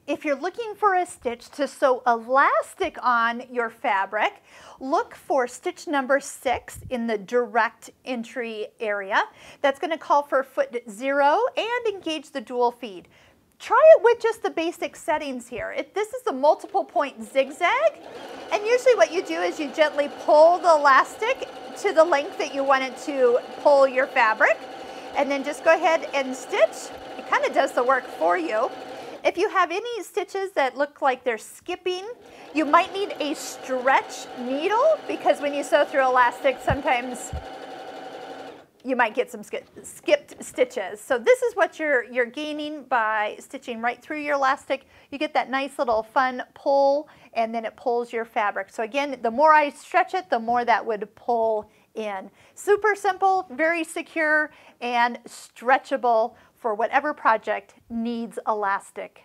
If you're looking for a stitch to sew elastic on your fabric, look for stitch number 6 in the direct entry area. That's going to call for foot 0 and engage the dual feed. Try it with just the basic settings here. This is a multiple point zigzag, and usually what you do is you gently pull the elastic to the length that you want it to pull your fabric, and then just go ahead and stitch. It kind of does the work for you. If you have any stitches that look like they're skipping, you might need a stretch needle, because when you sew through elastic, sometimes you might get some skipped stitches. So this is what you're gaining by stitching right through your elastic. You get that nice little fun pull, and then it pulls your fabric. So again, the more I stretch it, the more that would pull in. Super simple, very secure, and stretchable for whatever project needs elastic.